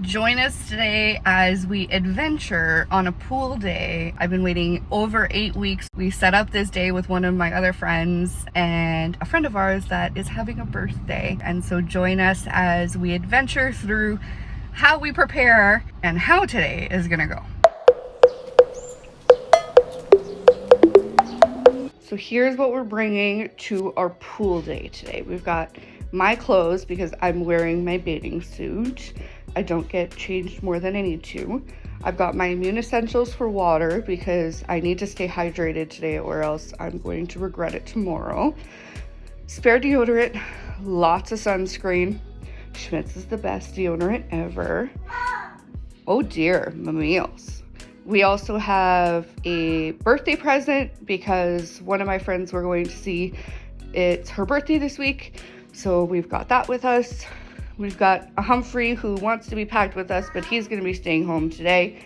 Join us today as we adventure on a pool day. I've been waiting over 8 weeks. We set up this day with one of my other friends and a friend of ours that is having a birthday. And so join us as we adventure through how we prepare and how today is gonna go. So here's what we're bringing to our pool day today. We've got my clothes because I'm wearing my bathing suit. I don't get changed more than I need to. I've got my immune essentials for water because I need to stay hydrated today or else I'm going to regret it tomorrow. Spare deodorant, lots of sunscreen. Schmidt's is the best deodorant ever. Oh dear, my meals. We also have a birthday present because one of my friends we're going to see, it's her birthday this week. So we've got that with us. We've got a Humphrey who wants to be packed with us, but he's going to be staying home today.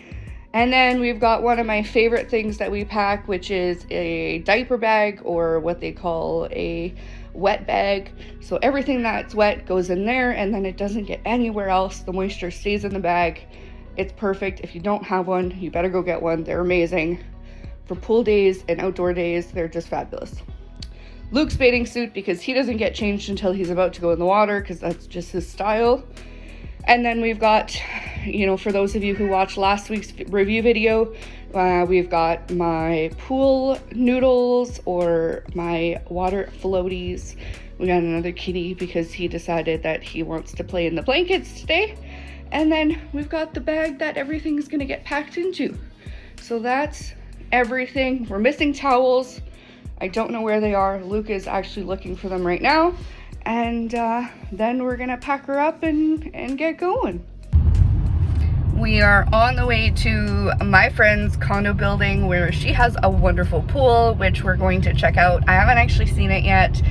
And then we've got one of my favorite things that we pack, which is a diaper bag, or what they call a wet bag. So everything that's wet goes in there and then it doesn't get anywhere else. The moisture stays in the bag. It's perfect. If you don't have one, you better go get one. They're amazing. For pool days and outdoor days, they're just fabulous. Luke's bathing suit because he doesn't get changed until he's about to go in the water because that's just his style. And then we've got, for those of you who watched last week's review video, we've got my pool noodles or my water floaties. We got another kitty because he decided that he wants to play in the blankets today. And then we've got the bag that everything's gonna get packed into. So that's everything. We're missing towels. I don't know where they are. Luke is actually looking for them right now. And then we're gonna pack her up and get going. We are on the way to my friend's condo building where she has a wonderful pool, which we're going to check out. I haven't actually seen it yet.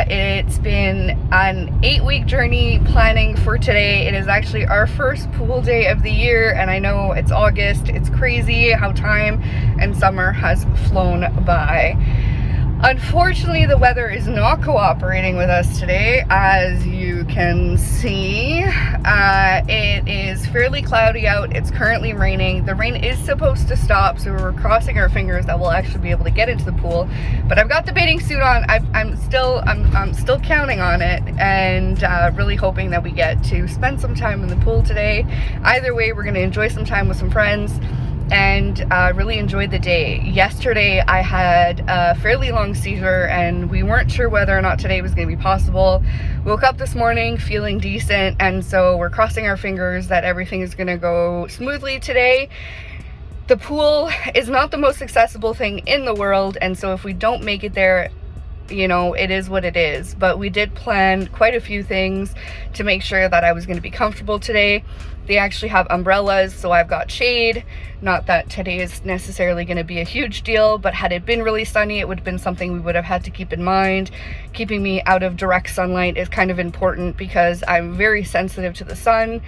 It's been an 8-week journey planning for today. It is actually our first pool day of the year, and I know it's August. It's crazy how time and summer has flown by. Unfortunately, the weather is not cooperating with us today. As you can see, it is fairly cloudy out. It's currently raining. The rain is supposed to stop, so we're crossing our fingers that we'll actually be able to get into the pool. But I've got the bathing suit on. I'm still counting on it, and really hoping that we get to spend some time in the pool today. Either way, we're going to enjoy some time with some friends and really enjoyed the day. Yesterday I had a fairly long seizure and we weren't sure whether or not today was going to be possible. Woke up this morning feeling decent, and so we're crossing our fingers that everything is going to go smoothly today. The pool is not the most accessible thing in the world, and so if we don't make it there, it is what it is. But we did plan quite a few things to make sure that I was going to be comfortable today. They actually have umbrellas, so I've got shade. Not that today is necessarily going to be a huge deal, but had it been really sunny, it would have been something we would have had to keep in mind. Keeping me out of direct sunlight is kind of important because I'm very sensitive to the sun.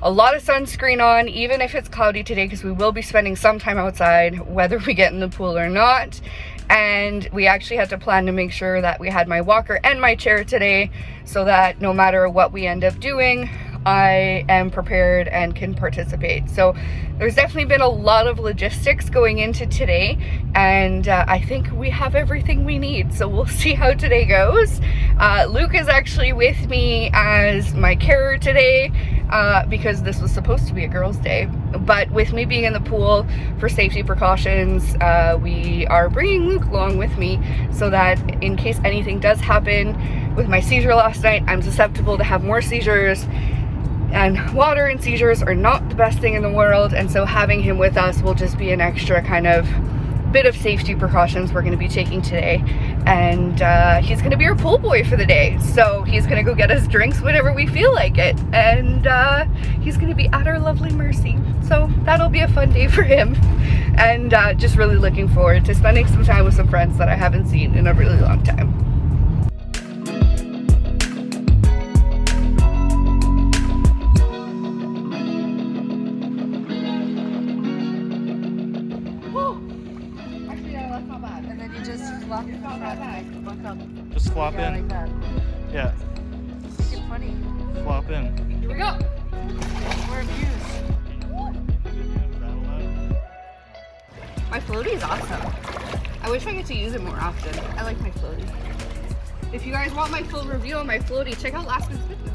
A lot of sunscreen on, even if it's cloudy today, because we will be spending some time outside, whether we get in the pool or not. And we actually had to plan to make sure that we had my walker and my chair today so that no matter what we end up doing, I am prepared and can participate. So there's definitely been a lot of logistics going into today, and I think we have everything we need. So we'll see how today goes. Luke is actually with me as my carer today because this was supposed to be a girls' day. But with me being in the pool for safety precautions, we are bringing Luke along with me so that in case anything does happen with my seizure last night, I'm susceptible to have more seizures. And water and seizures are not the best thing in the world, and so having him with us will just be an extra kind of bit of safety precautions we're going to be taking today. And he's going to be our pool boy for the day, so he's going to go get us drinks whenever we feel like it, and he's going to be at our lovely mercy. So that'll be a fun day for him, and just really looking forward to spending some time with some friends that I haven't seen in a really long time. Just flop in. Like yeah. It's funny. Flop in. Here we go. We're amused. My floaty is awesome. I wish I get to use it more often. I like my floaty. If you guys want my full review on my floaty, check out last week's video.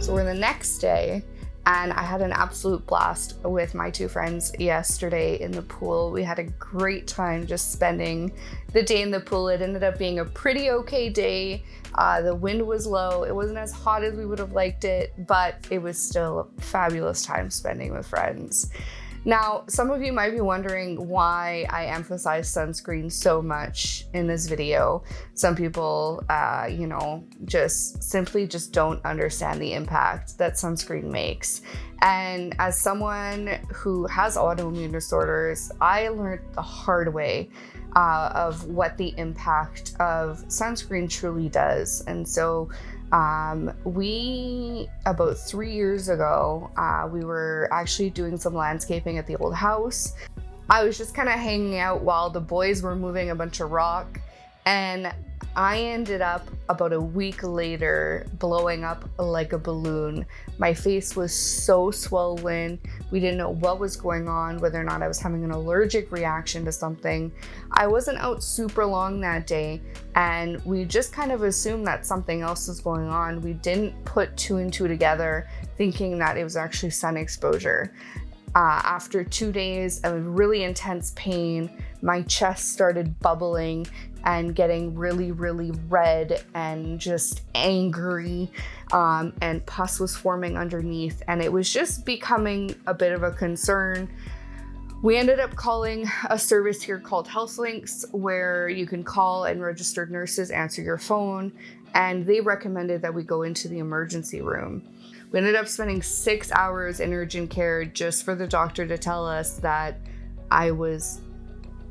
So we're the next day, and I had an absolute blast with my two friends yesterday in the pool. We had a great time just spending the day in the pool. It ended up being a pretty okay day. The wind was low. It wasn't as hot as we would have liked it, but it was still a fabulous time spending with friends. Now, some of you might be wondering why I emphasize sunscreen so much in this video. Some people, just simply don't understand the impact that sunscreen makes. And as someone who has autoimmune disorders, I learned the hard way of what the impact of sunscreen truly does. And so about 3 years ago, we were actually doing some landscaping at the old house. I was just kind of hanging out while the boys were moving a bunch of rock, and I ended up about a week later blowing up like a balloon. My face was so swollen. We didn't know what was going on, whether or not I was having an allergic reaction to something. I wasn't out super long that day, and we just kind of assumed that something else was going on. We didn't put two and two together, thinking that it was actually sun exposure. After 2 days of really intense pain, my chest started bubbling and getting really, really red and just angry, and pus was forming underneath, and it was just becoming a bit of a concern. We ended up calling a service here called HealthLinks, where you can call and registered nurses answer your phone, and they recommended that we go into the emergency room. We ended up spending 6 hours in urgent care just for the doctor to tell us that I was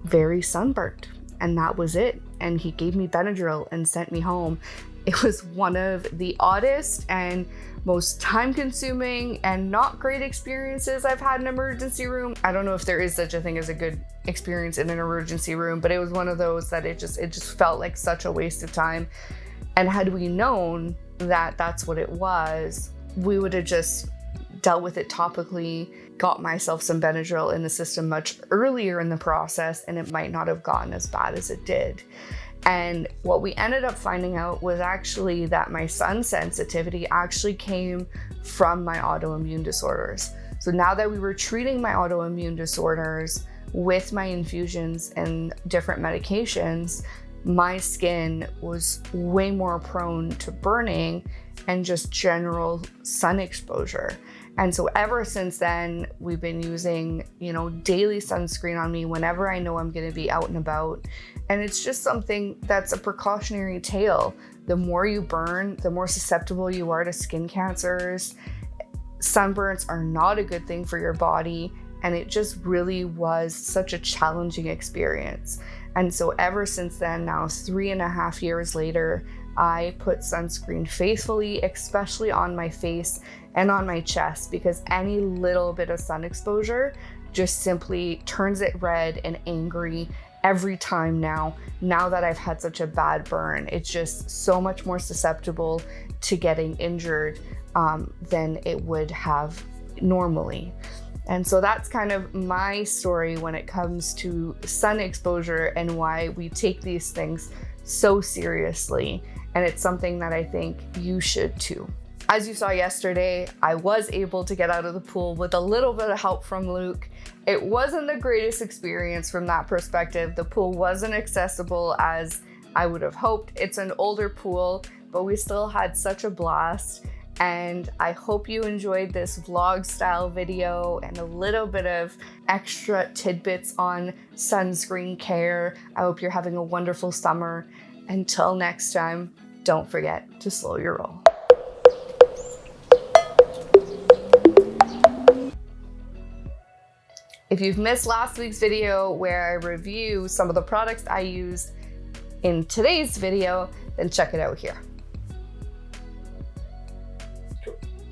very sunburnt, and that was it. And he gave me Benadryl and sent me home. It was one of the oddest and most time-consuming and not great experiences I've had in an emergency room. I don't know if there is such a thing as a good experience in an emergency room, but it was one of those that it just felt like such a waste of time. And had we known that that's what it was, we would have just dealt with it topically, got myself some Benadryl in the system much earlier in the process, and it might not have gotten as bad as it did. And what we ended up finding out was actually that my sun sensitivity actually came from my autoimmune disorders. So now that we were treating my autoimmune disorders with my infusions and different medications, my skin was way more prone to burning and just general sun exposure. And so ever since then, we've been using, daily sunscreen on me whenever I know I'm going to be out and about. And it's just something that's a precautionary tale. The more you burn, the more susceptible you are to skin cancers. Sunburns are not a good thing for your body. And it just really was such a challenging experience. And so ever since then, now 3.5 years later, I put sunscreen faithfully, especially on my face and on my chest, because any little bit of sun exposure just simply turns it red and angry every time now that I've had such a bad burn. It's just so much more susceptible to getting injured than it would have normally. And so that's kind of my story when it comes to sun exposure and why we take these things so seriously. And it's something that I think you should too. As you saw yesterday, I was able to get out of the pool with a little bit of help from Luke. It wasn't the greatest experience from that perspective. The pool wasn't accessible as I would have hoped. It's an older pool, but we still had such a blast. And I hope you enjoyed this vlog style video and a little bit of extra tidbits on sunscreen care. I hope you're having a wonderful summer. Until next time, don't forget to slow your roll. If you've missed last week's video where I review some of the products I used in today's video, then check it out here.